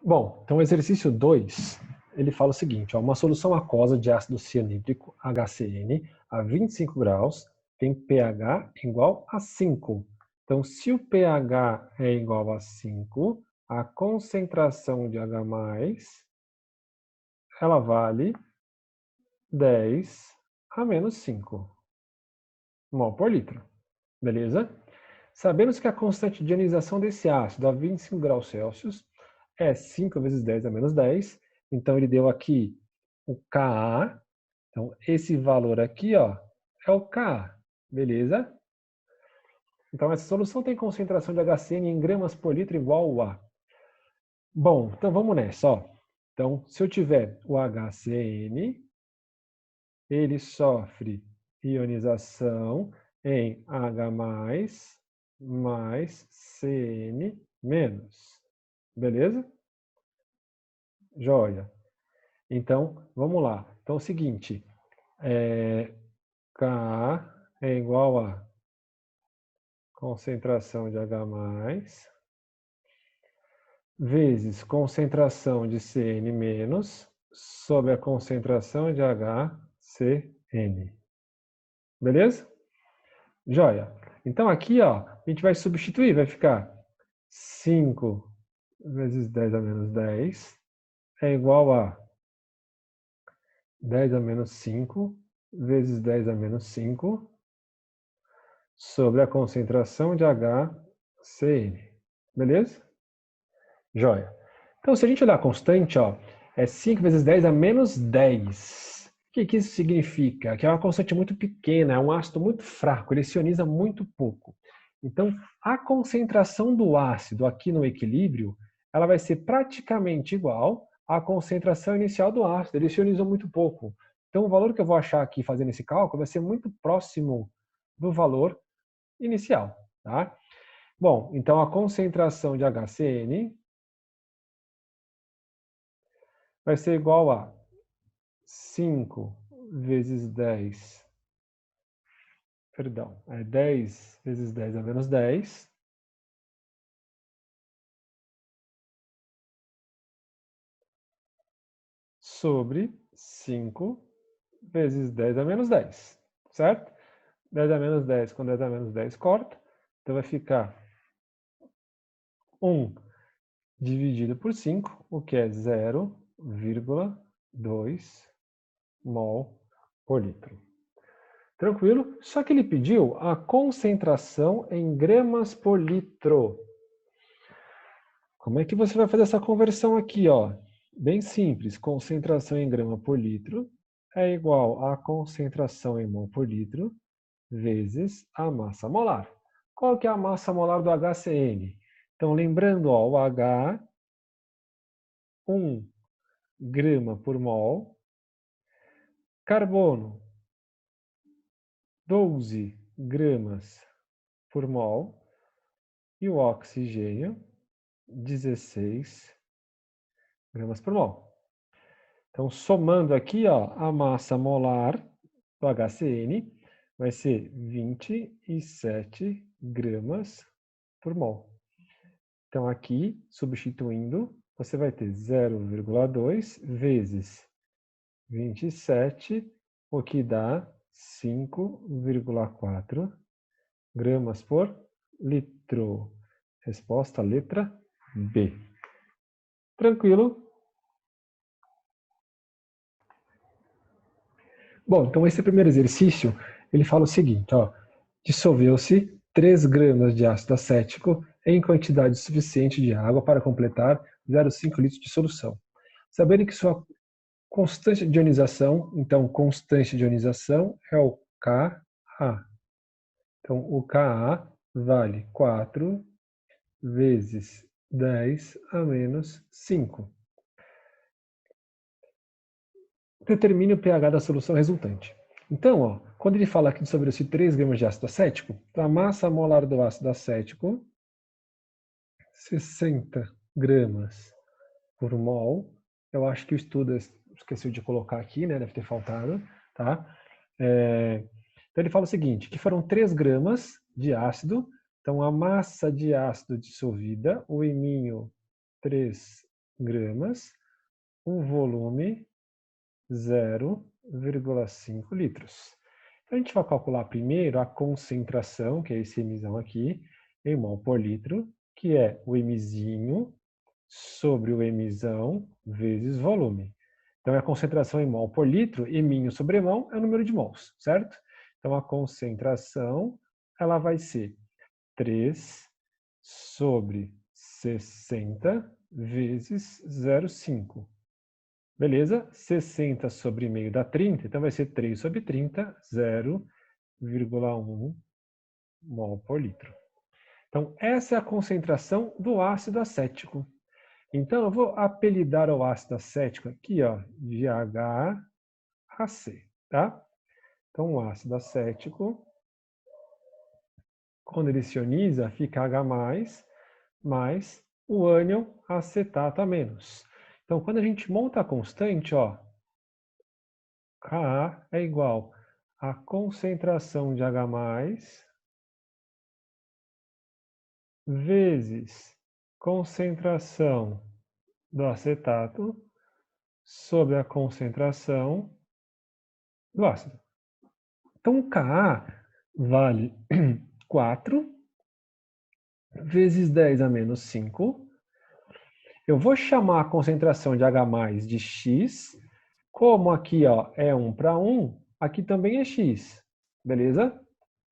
Bom, então o exercício 2, ele fala o seguinte, ó, uma solução aquosa de ácido cianídrico, HCN, a 25 graus, tem pH igual a 5. Então, se o pH é igual a 5, a concentração de H+, ela vale 10 a menos 5 mol por litro. Beleza? Sabemos que a constante de ionização desse ácido a 25 graus Celsius é 5 vezes 10 a menos 10. Então, ele deu aqui o Ka. Então, esse valor aqui, ó, é o Ka. Beleza? Então, essa solução tem concentração de HCN em gramas por litro igual a... Bom, então vamos nessa, ó. Então, se eu tiver o HCN, ele sofre ionização em H+, mais CN menos. Beleza? Joia. Então, vamos lá. Então, é o seguinte. K é igual a concentração de H+, vezes concentração de CN menos, sobre a concentração de HCN. Beleza? Joia. Então, aqui, ó, a gente vai substituir. Vai ficar 5 vezes 10 a menos 10 é igual a 10 a menos 5 vezes 10 a menos 5 sobre a concentração de HCN. Beleza? Joia. Então, se a gente olhar a constante, ó, é 5 vezes 10 a menos 10. O que isso significa? Que é uma constante muito pequena, é um ácido muito fraco, ele se ioniza muito pouco. Então, a concentração do ácido aqui no equilíbrio, ela vai ser praticamente igual à concentração inicial do ácido, ele se ionizou muito pouco. Então, o valor que eu vou achar aqui fazendo esse cálculo vai ser muito próximo do valor inicial. Tá? Bom, então a concentração de HCN vai ser igual a 5 vezes 10, perdão, é 10 vezes 10 a menos 10, sobre 5 vezes 10 a menos 10, certo? 10 a menos 10 com 10 a menos 10 corta, então vai ficar 1 dividido por 5, o que é 0,2 mol por litro. Tranquilo? Só que ele pediu a concentração em gramas por litro. Como é que você vai fazer essa conversão aqui, ó? Bem simples. Concentração em grama por litro é igual a concentração em mol por litro vezes a massa molar. Qual que é a massa molar do HCN? Então, lembrando, ó, o H, 1 grama por mol. Carbono, 12 gramas por mol. E o oxigênio, 16 gramas por mol. Então, somando aqui, ó, a massa molar do HCN vai ser 27 gramas por mol. Então, aqui, substituindo, você vai ter 0,2 vezes 27, o que dá 5,4 gramas por litro. Resposta, letra B. Tranquilo? Bom, então esse primeiro exercício, ele fala o seguinte, ó, dissolveu-se 3 gramas de ácido acético em quantidade suficiente de água para completar 0,5 litros de solução. Sabendo que sua constante de ionização, então constante de ionização é o Ka. Então o Ka vale 4 vezes 10 a menos 5. Determine o pH da solução resultante. Então, ó, quando ele fala aqui sobre esse 3 gramas de ácido acético, a massa molar do ácido acético, 60 gramas por mol. Eu acho que o estudo esqueceu de colocar aqui, né? Deve ter faltado, tá? Então ele fala o seguinte, que foram 3 gramas de ácido. Então a massa de ácido dissolvida, o eminho 3 gramas, o volume 0,5 litros. Então, a gente vai calcular primeiro a concentração, que é esse Mzão aqui, em mol por litro, que é o Mzinho sobre o Mzão vezes volume. Então, é a concentração em mol por litro, Minho sobre mol é o número de mols, certo? Então, a concentração, ela vai ser 3 sobre 60 vezes 0,5. Beleza? 60 sobre meio dá 30, então vai ser 3 sobre 30, 0,1 mol por litro. Então, essa é a concentração do ácido acético. Então, eu vou apelidar o ácido acético aqui, ó, de HAC, tá? Então, o ácido acético, quando ele se ioniza, fica H+, mais o ânion acetato a menos. Então, quando a gente monta a constante, ó, Ka é igual a concentração de H+, vezes concentração do acetato sobre a concentração do ácido. Então, Ka vale 4 vezes 10 a menos 5. Eu vou chamar a concentração de H+ de X. Como aqui ó, é 1 para 1, aqui também é X. Beleza?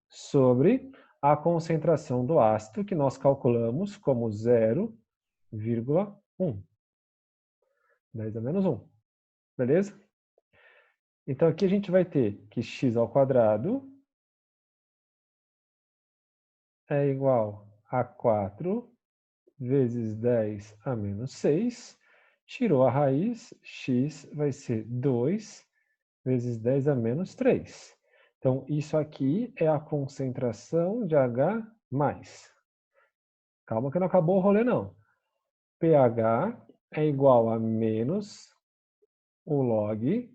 Sobre a concentração do ácido, que nós calculamos como 0,1. 10 a menos 1. Beleza? Então, aqui a gente vai ter que x ao quadrado é igual a 4 vezes 10 a menos 6. Tirou a raiz, x vai ser 2 vezes 10 a menos 3. Então, isso aqui é a concentração de H+. Calma que não acabou o rolê, não. pH é igual a menos o log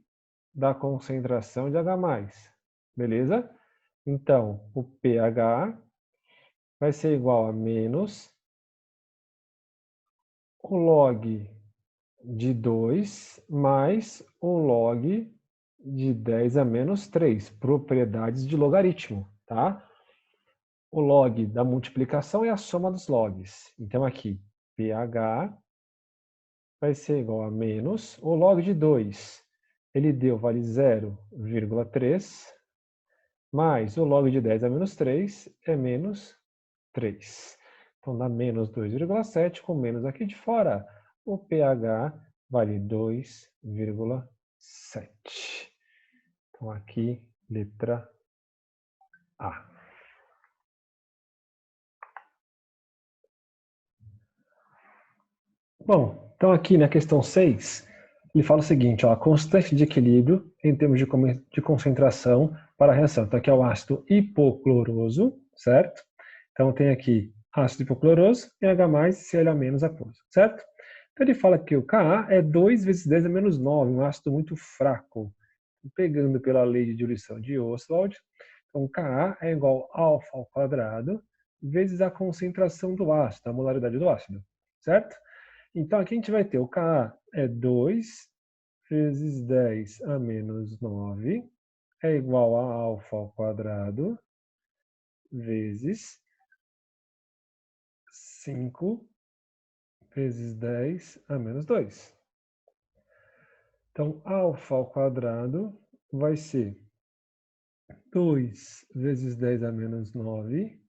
da concentração de H+. Beleza? Então, o pH vai ser igual a menos o log de 2 mais o log de 10 a menos 3, propriedades de logaritmo, tá? O log da multiplicação é a soma dos logs. Então, aqui, pH vai ser igual a menos o log de 2. Ele deu, vale 0,3, mais o log de 10 a menos 3 é menos 3. Então, dá menos 2,7, com menos aqui de fora, o pH vale 2,7. Então, aqui, letra A. Bom, então aqui na questão 6, ele fala o seguinte, ó, a constante de equilíbrio em termos de concentração para a reação. Então aqui é o ácido hipocloroso, certo? Então tem aqui ácido hipocloroso e H+, Cl- aquoso, certo? Então ele fala que o Ka é 2 vezes 10 a menos 9, um ácido muito fraco. Pegando pela lei de diluição de Ostwald, então Ka é igual a alfa ao quadrado vezes a concentração do ácido, a molaridade do ácido, certo? Então, aqui a gente vai ter o Ka é 2 vezes 10 a menos 9 é igual a alfa ao quadrado vezes 5 vezes 10 a menos 2. Então, alfa ao quadrado vai ser 2 vezes 10 a menos 9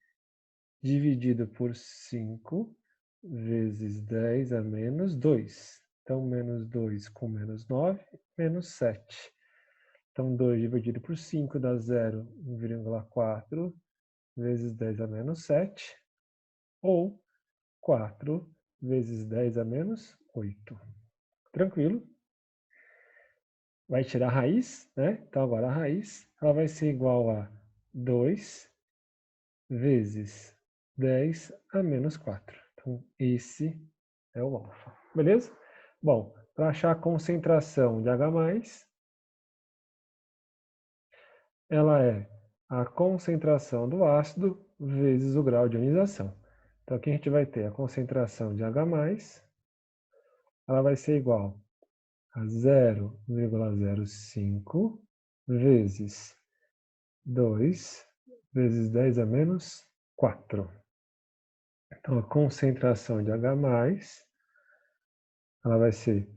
dividido por 5 vezes 10 a menos 2. Então, menos 2 com menos 9, menos 7. Então, 2 dividido por 5 dá 0,4 vezes 10 a menos 7, ou 4 vezes 10 a menos 8. Tranquilo? Vai tirar a raiz, né? Então, agora a raiz ela vai ser igual a 2 vezes 10 a menos 4. Então, esse é o alfa. Beleza? Bom, para achar a concentração de H+, ela é a concentração do ácido vezes o grau de ionização. Então, aqui a gente vai ter a concentração de H+, ela vai ser igual a 0,05 vezes 2 vezes 10 a menos 4. Então, a concentração de H+, ela vai ser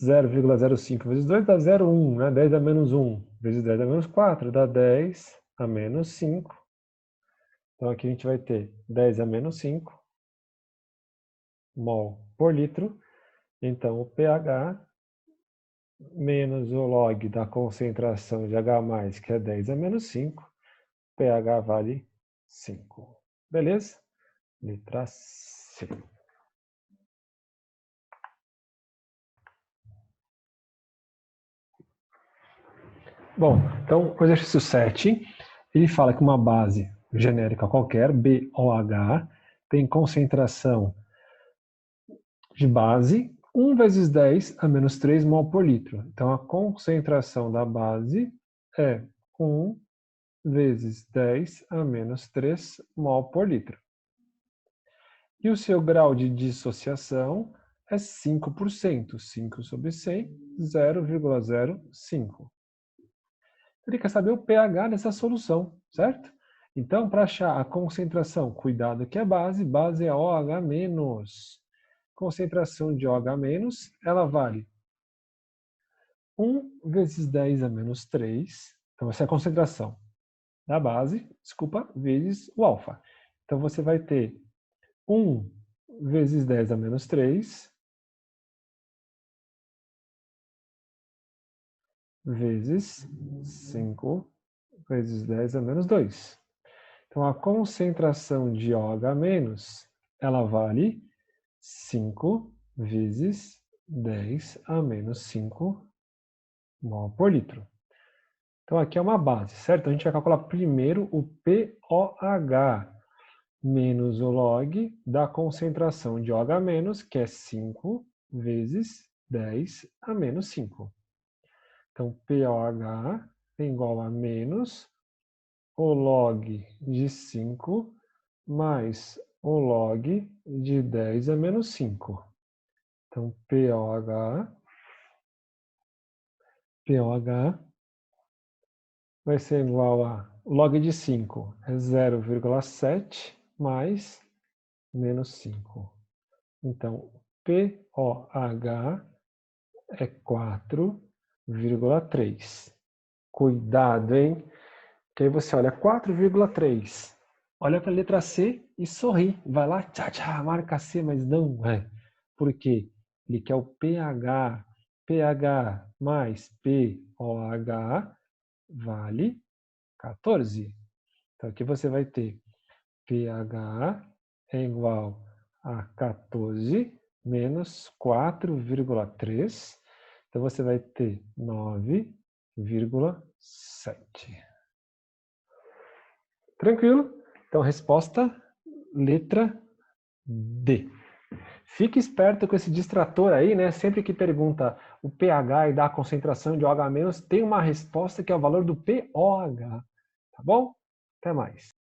0,05 vezes 2 dá 0,1, né? 10 a menos 1 vezes 10 a menos 4 dá 10 a menos 5. Então, aqui a gente vai ter 10 a menos 5 mol por litro. Então, o pH menos o log da concentração de H+, que é 10 a menos 5, pH vale 5. Beleza? Letra C. Bom, então o exercício 7, ele fala que uma base genérica qualquer, BOH, tem concentração de base 1 vezes 10 a menos 3 mol por litro. Então a concentração da base é 1 vezes 10 a menos 3 mol por litro. E o seu grau de dissociação é 5%. 5 sobre 100, 0,05. Ele quer saber o pH dessa solução, certo? Então, para achar a concentração, cuidado que é base é OH-. Concentração de OH-, ela vale 1 vezes 10 a menos 3. Então, essa é a concentração da base, vezes o alfa. Então, você vai ter 1 vezes 10 a menos 3 vezes 5 vezes 10 a menos 2. Então, a concentração de OH-, ela vale 5 vezes 10 a menos 5 mol por litro. Então, aqui é uma base, certo? A gente vai calcular primeiro o pOH menos o log da concentração de OH-, que é 5 vezes 10 a menos 5. Então, pOH é igual a menos o log de 5 mais o log de 10 a menos 5. Então, pOH vai ser igual a log de 5 é 0,7 mais menos 5. Então, pOH é 4,3. Cuidado, hein? Que aí você olha 4,3. Olha para a letra C e sorri. Vai lá, tchá, tchá, marca C, mas não é. Por quê? Ele quer o pH. pH mais pOH vale 14. Então, aqui você vai ter pH é igual a 14 menos 4,3. Então, você vai ter 9,7. Tranquilo? Então, resposta, letra D. Fique esperto com esse distrator aí, né? Sempre que pergunta o pH e dá a concentração de OH-, tem uma resposta que é o valor do pOH. Tá bom? Até mais.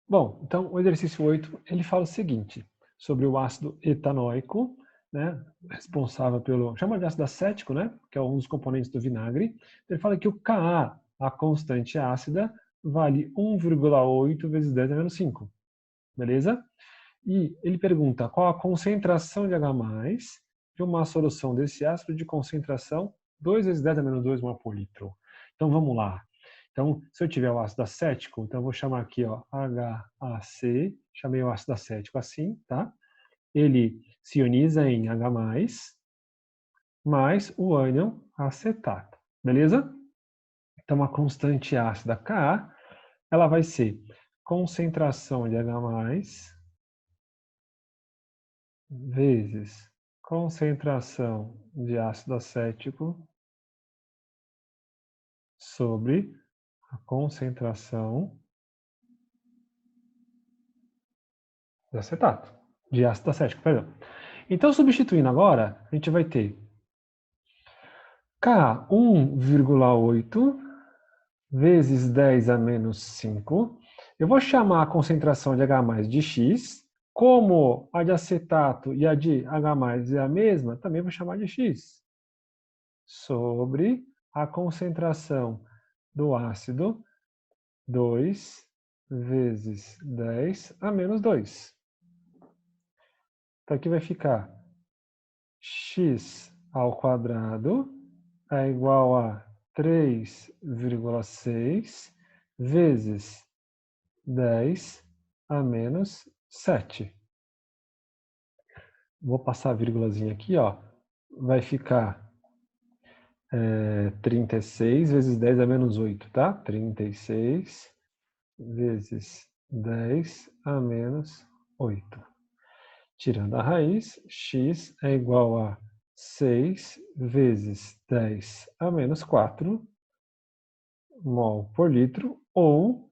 Bom, então o exercício 8, ele fala o seguinte, sobre o ácido etanóico, né? Responsável pelo, chama de ácido acético, né? Que é um dos componentes do vinagre. Ele fala que o Ka, a constante ácida, vale 1,8 vezes 10 a menos 5. Beleza? E ele pergunta qual a concentração de H+, de uma solução desse ácido de concentração 2 vezes 10 a menos 2 mol por litro. Então vamos lá. Então, se eu tiver o ácido acético, então eu vou chamar aqui, ó, HAC, chamei o ácido acético assim, tá? Ele se ioniza em H+, mais o ânion acetato, beleza? Então, a constante ácida Ka, ela vai ser concentração de H+, vezes concentração de ácido acético sobre a concentração de acetato, de ácido acético, perdão. Então, substituindo agora, a gente vai ter K 1,8 vezes 10 a menos 5. Eu vou chamar a concentração de H+ de X, Como a de acetato e a de H+ é a mesma, também vou chamar de X. Sobre a concentração do ácido, 2 vezes 10 a menos 2. Então, aqui vai ficar x² é igual a 3,6 vezes 10 a menos 7. Vou passar a vírgulazinha aqui, ó. Vai ficar 36 vezes 10 a menos 8, tá? 36 vezes 10 a menos 8. Tirando a raiz, x é igual a 6 vezes 10 a menos 4 mol por litro, ou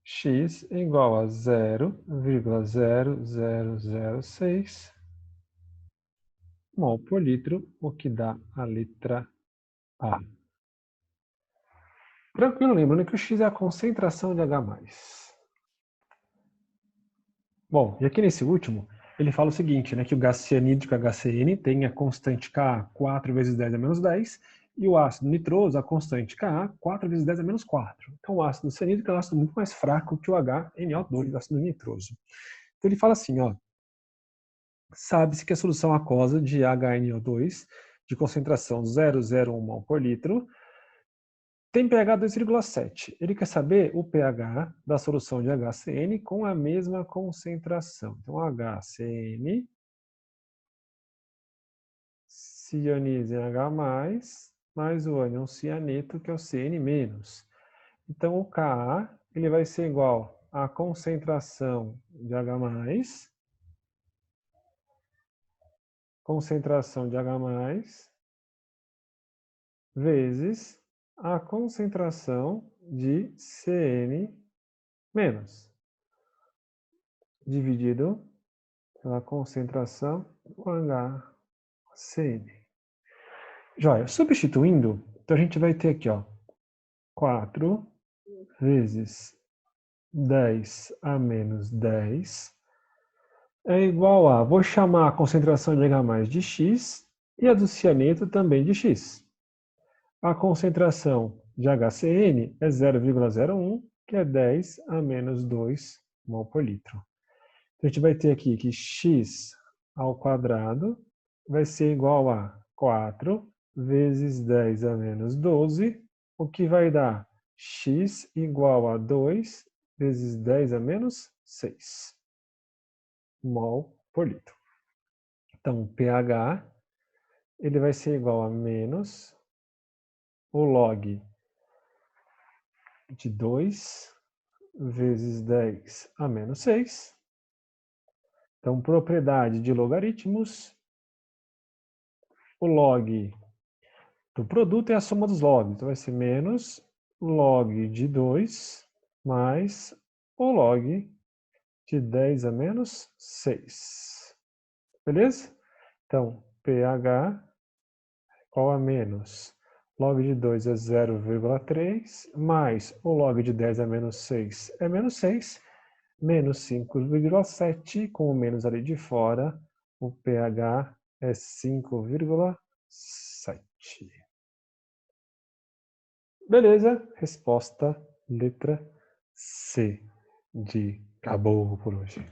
x é igual a 0,0006 mol por litro, o que dá a letra A. Tranquilo, lembrando que o x é a concentração de H+. Bom, e aqui nesse último, ele fala o seguinte, né, que o gás cianídrico HCN tem a constante Ka 4 vezes 10 a menos 10, e o ácido nitroso, a constante Ka 4 vezes 10 a menos 4. Então o ácido cianídrico é um ácido muito mais fraco que o HNO2, o ácido nitroso. Então ele fala assim, ó, sabe-se que a solução aquosa de HNO2, de concentração 0,01 mol por litro, tem pH 2,7. Ele quer saber o pH da solução de HCN com a mesma concentração. Então, HCN cianiza em H+, mais o ânion cianeto, que é o CN-. Então, o Ka ele vai ser igual à concentração de H+, vezes a concentração de CN-, dividido pela concentração do HCN. Joia, substituindo, então a gente vai ter aqui, ó, 4 vezes 10 a menos 10 é igual a, vou chamar a concentração de H+ de X e a do cianeto também de X. A concentração de HCN é 0,01, que é 10 a menos 2 mol por litro. Então, a gente vai ter aqui que x² vai ser igual a 4 vezes 10 a menos 12, o que vai dar x igual a 2 vezes 10 a menos 6 mol por litro. Então, o pH ele vai ser igual a menos o log de 2 vezes 10 a menos 6. Então, propriedade de logaritmos, o log do produto é a soma dos logs. Então, vai ser menos log de 2 mais o log de 10 a menos 6. Beleza? Então, pH igual a menos log de 2 é 0,3, mais o log de 10 a menos 6 é menos 6, menos 5,7, com o menos ali de fora, o pH é 5,7. Beleza? Resposta letra C de acabou por hoje.